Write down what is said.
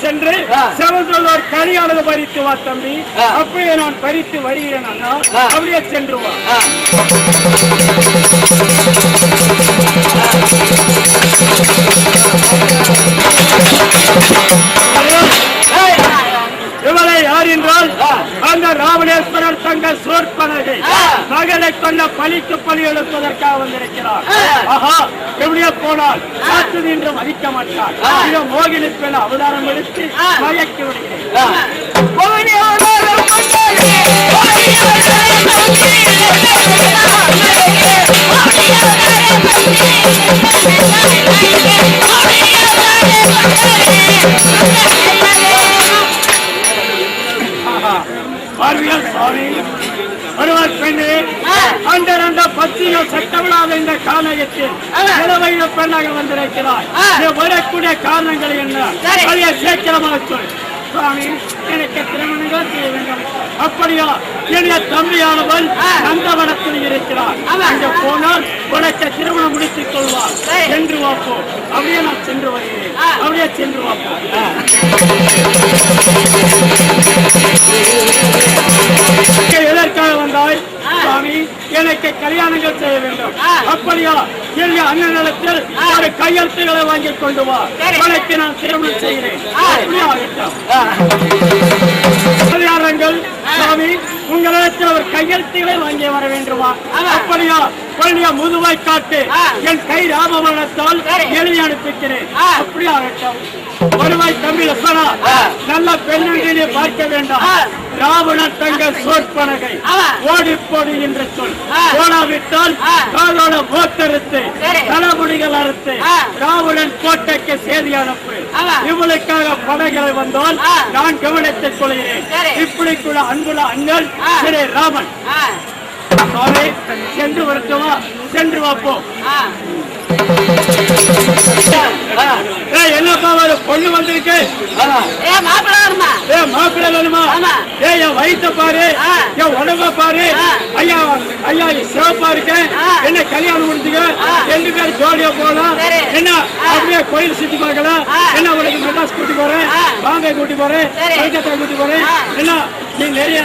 சென்று செவந்தல் ஒரு கனியானது பறித்து வா தம்பி. அப்படியே நான் பறித்து வருகிறேன் அண்ணா. அப்படியே சென்று வா. இவளை யார் என்றால் அந்த ராவணேஸ்வரர் தங்க சோற்பனகை மகளை கொண்ட பலிக்கு பலி எழுப்பதற்காக வந்திருக்கிறார். ஆஹா, எப்படியே போனால் காத்து நின்று மதிக்க மாட்டார். இதை மோகினி பெண் அவதாரம் எடுத்து மயக்கி விடுகிறேன். ஒருவர் பெண்ணு அந்த பத்தியும் சட்டமில்லாத இந்த காரணத்தில் இளவயது பெண்ணாக வந்திருக்கிறார். வரக்கூடிய காரணங்கள் என்ன? அதை சீக்கிரமாக சொல். சுவாமி, எனக்கு திருமணங்கள் செய்ய வேண்டும். அப்படியா? என்னுடைய தம்பியானவள் நந்தவனத்தில் இருக்கிறார். அங்கே போனால் உனக்கு திருமணம் முடித்துக் கொள்வார். சென்று வாப்போம். அப்படியே நான் சென்று வருகிறேன். அப்படியே சென்று வாப்போம். எதற்காக வந்தாய்? சுவாமி, எனக்கு கல்யாணங்கள் செய்ய வேண்டும். அப்படியா? என்னுடைய அண்ணனிடத்தில் ஒரு கையெழுத்துக்களை வாங்கி கொண்டு வா. உனக்கு நான் திருமணம் செய்கிறேன். கல்யாணங்கள் சுவாமி, உங்களிடத்தில் ஒரு கையெழுத்துக்களை வாங்கி வர வேண்டுமா? அப்படியா? கொள்ளிய முதுவாய் காட்டு என் கை ராமவனத்தால் எழுதி அனுப்பிக்கிறேன். அப்படியே ஆகட்டும். வருவாய் தம்பி லட்சுமணா, நல்ல பெண்ணை பார்க்க வேண்டாம். ராவணன் தங்க சோற்பனகை ஓடி போடு என்று சொல். ஓடாவிட்டால் காலோட போட்டறுத்து தலைமுடிகள் அறுத்து ராவணன் கோட்டைக்கு செய்தி அனுப்பு. இவளுக்காக படைகளை வந்தால் நான் கவனித்துக் கொள்கிறேன். இப்படிக்குள்ள அன்புள்ள அண்ணல் ஸ்ரீ ராமன். சென்று வரட்டுமா? சென்று வாப்போம். என்னப்பா ஒரு பொண்ணு வந்திருக்கு. மாப்பிள்ளை வேணுமா? என் வயிற்ற பாரு, என் உடம்ப பாரு. ஐயா ஐயா சிவப்பா இருக்கேன். என்ன கல்யாணம் முடிச்சுக்க. 2 பேர் ஜோடியா போகலாம். என்ன அப்படியே கோயில் சுத்தி பார்க்கலாம். என்ன உனக்கு மெட்ராஸ் கூட்டி போறேன், பாம்பே கூட்டி போறேன், கல்கத்தா கூட்டி போறேன். என்ன நீ நிறைய